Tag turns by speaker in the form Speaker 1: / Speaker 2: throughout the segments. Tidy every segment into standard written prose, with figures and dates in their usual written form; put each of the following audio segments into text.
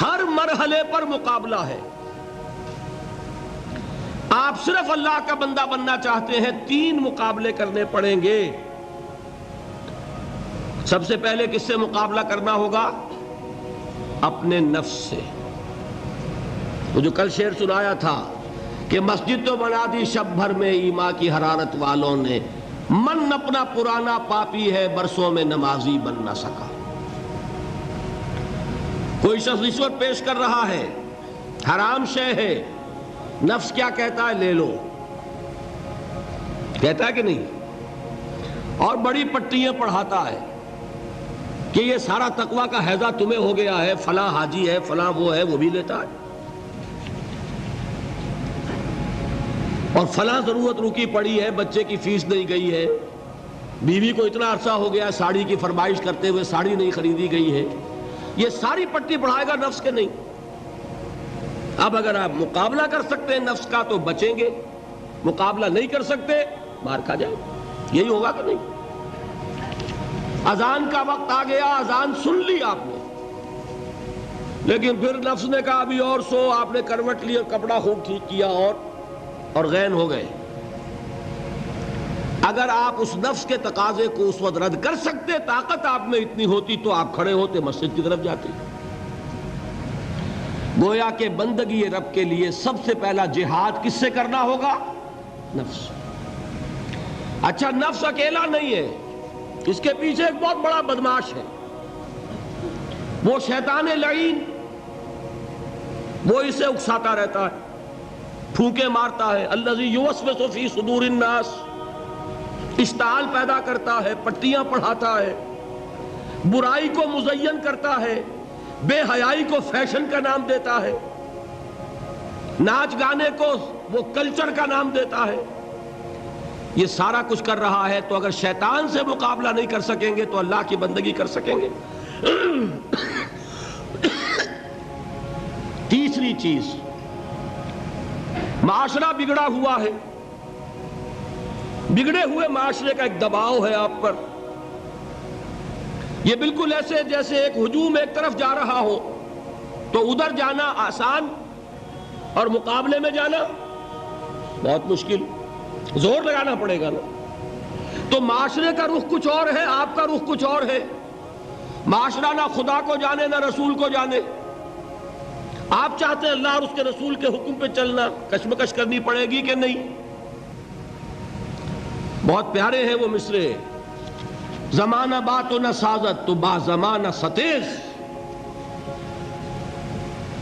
Speaker 1: ہر مرحلے پر مقابلہ ہے. آپ صرف اللہ کا بندہ بننا چاہتے ہیں، 3 مقابلے کرنے پڑیں گے. سب سے پہلے کس سے مقابلہ کرنا ہوگا؟ اپنے نفس سے. وہ جو کل شعر سنایا تھا کہ مسجد تو بنا دی شب بھر میں ایمان کی حرارت والوں نے، من اپنا پرانا پاپی ہے برسوں میں نمازی بن نہ سکا. کوئی شخص رشوت پیش کر رہا ہے، حرام شے ہے، نفس کیا کہتا ہے؟ لے لو. کہتا ہے کہ نہیں؟ اور بڑی پٹیاں پڑھاتا ہے کہ یہ سارا تقویٰ کا حیضہ تمہیں ہو گیا ہے، فلاں حاجی ہے، فلاں وہ ہے، وہ بھی لیتا ہے. اور فلاں ضرورت رکی پڑی ہے، بچے کی فیس نہیں گئی ہے، بیوی کو اتنا عرصہ ہو گیا ساڑی کی فرمائش کرتے ہوئے ساڑی نہیں خریدی گئی ہے. یہ ساری پٹی پڑھائے گا نفس کے نہیں. اب اگر آپ مقابلہ کر سکتے ہیں نفس کا تو بچیں گے، مقابلہ نہیں کر سکتے مار کھا جائیں. یہی ہوگا کہ نہیں؟ اذان کا وقت آ گیا، اذان سن لی آپ نے، لیکن پھر نفس نے کہا ابھی اور سو، آپ نے کروٹ لی اور کپڑا خوب ٹھیک کیا اور غین ہو گئے. اگر آپ اس نفس کے تقاضے کو اس وقت رد کر سکتے، طاقت آپ میں اتنی ہوتی تو آپ کھڑے ہوتے مسجد کی طرف جاتے. گویا کہ بندگی رب کے لیے سب سے پہلا جہاد کس سے کرنا ہوگا؟ نفس. اچھا، نفس اکیلا نہیں ہے، اس کے پیچھے ایک بہت بڑا بدماش ہے، وہ شیطان لعین. وہ اسے اکساتا رہتا ہے، پھونکے مارتا ہے. الذی یوسوس فی صدور الناس، اشتعال پیدا کرتا ہے، پٹیاں پڑھاتا ہے، برائی کو مزین کرتا ہے، بے حیائی کو فیشن کا نام دیتا ہے، ناچ گانے کو وہ کلچر کا نام دیتا ہے. یہ سارا کچھ کر رہا ہے. تو اگر شیطان سے مقابلہ نہیں کر سکیں گے تو اللہ کی بندگی کر سکیں گے؟ تیسری چیز، معاشرہ بگڑا ہوا ہے، بگڑے ہوئے معاشرے کا ایک دباؤ ہے آپ پر. یہ بالکل ایسے جیسے ایک ہجوم ایک طرف جا رہا ہو تو ادھر جانا آسان اور مقابلے میں جانا بہت مشکل، زور لگانا پڑے گا نا. تو معاشرے کا رخ کچھ اور ہے، آپ کا رخ کچھ اور ہے. معاشرہ نہ خدا کو جانے نہ رسول کو جانے. آپ چاہتے ہیں اللہ اور اس کے رسول کے حکم پہ چلنا، کشمکش کرنی پڑے گی کہ نہیں؟ بہت پیارے ہیں وہ مصرے، زمانہ بات و نہ سازت تو با زمانہ ستیز.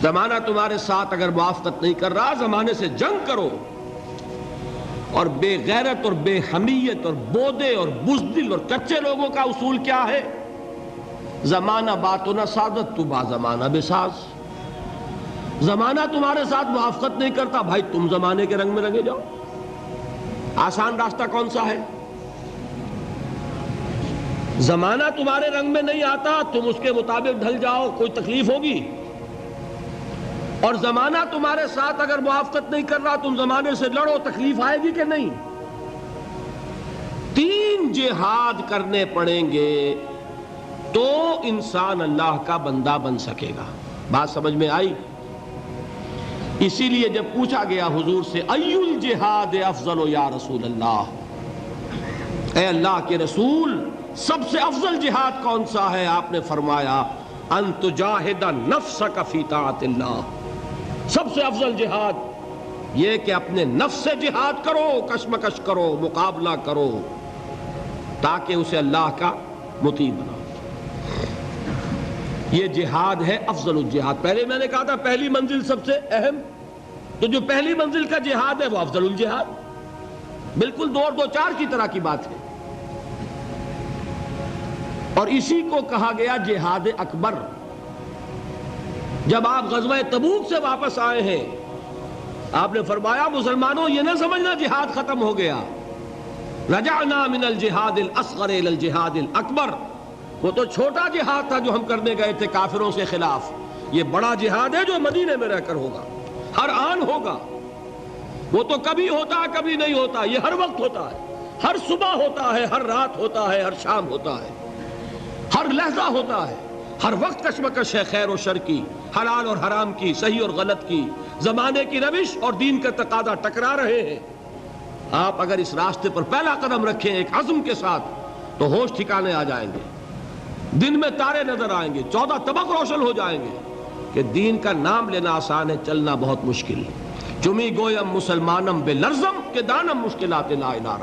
Speaker 1: زمانہ تمہارے ساتھ اگر موافقت نہیں کر رہا، زمانے سے جنگ کرو. اور بے غیرت اور بے حمیت اور بودے اور بزدل اور کچے لوگوں کا اصول کیا ہے؟ زمانہ بات و نہ سازت تو با زمانہ بے ساز. زمانہ تمہارے ساتھ موافقت نہیں کرتا، بھائی تم زمانے کے رنگ میں رنگے جاؤ. آسان راستہ کون سا ہے؟ زمانہ تمہارے رنگ میں نہیں آتا، تم اس کے مطابق ڈھل جاؤ، کوئی تکلیف ہوگی. اور زمانہ تمہارے ساتھ اگر موافقت نہیں کر رہا، تم زمانے سے لڑو، تکلیف آئے گی کہ نہیں؟ 3 جہاد کرنے پڑیں گے تو انسان اللہ کا بندہ بن سکے گا. بات سمجھ میں آئی؟ اسی لیے جب پوچھا گیا حضور سے ای الجہاد افضل یا رسول اللہ، اے اللہ کے رسول سب سے افضل جہاد کون سا ہے؟ آپ نے فرمایا ان تجاہد نفسک فی طاعت اللہ. سب سے افضل جہاد یہ کہ اپنے نفس سے جہاد کرو، کشمکش کرو، مقابلہ کرو، تاکہ اسے اللہ کا مطیع بناؤ. یہ جہاد ہے افضل الجہاد. پہلے میں نے کہا تھا پہلی منزل سب سے اہم، تو جو پہلی منزل کا جہاد ہے وہ افضل الجہاد. بالکل 2 اور 2 4 کی طرح کی بات ہے. اور اسی کو کہا گیا جہاد اکبر. جب آپ غزوہ تبوک سے واپس آئے ہیں، آپ نے فرمایا مسلمانوں یہ نہ سمجھنا جہاد ختم ہو گیا. رجعنا من الجہاد الاصغر الى الجہاد الاکبر. وہ تو چھوٹا جہاد تھا جو ہم کرنے گئے تھے کافروں سے خلاف. یہ بڑا جہاد ہے جو مدینے میں رہ کر ہوگا، ہر آن ہوگا. وہ تو کبھی ہوتا ہے کبھی نہیں ہوتا، یہ ہر وقت ہوتا ہے، ہر صبح ہوتا ہے، ہر رات ہوتا ہے، ہر شام ہوتا ہے، ہر لحظہ ہوتا ہے، ہر وقت کشمکش ہے خیر و شر کی، حلال اور حرام کی، صحیح اور غلط کی، زمانے کی روش اور دین کا تقاضا ٹکرا رہے ہیں۔ آپ اگر اس راستے پر پہلا قدم رکھیں ایک عزم کے ساتھ تو ہوش ٹھکانے آ جائیں گے، دن میں تارے نظر آئیں گے، 14 طبق روشن ہو جائیں گے کہ دین کا نام لینا آسان ہے، چلنا بہت مشکل ہے۔ چمی گویم مسلمانم بے لرزم کہ دانم مشکلات لا الہ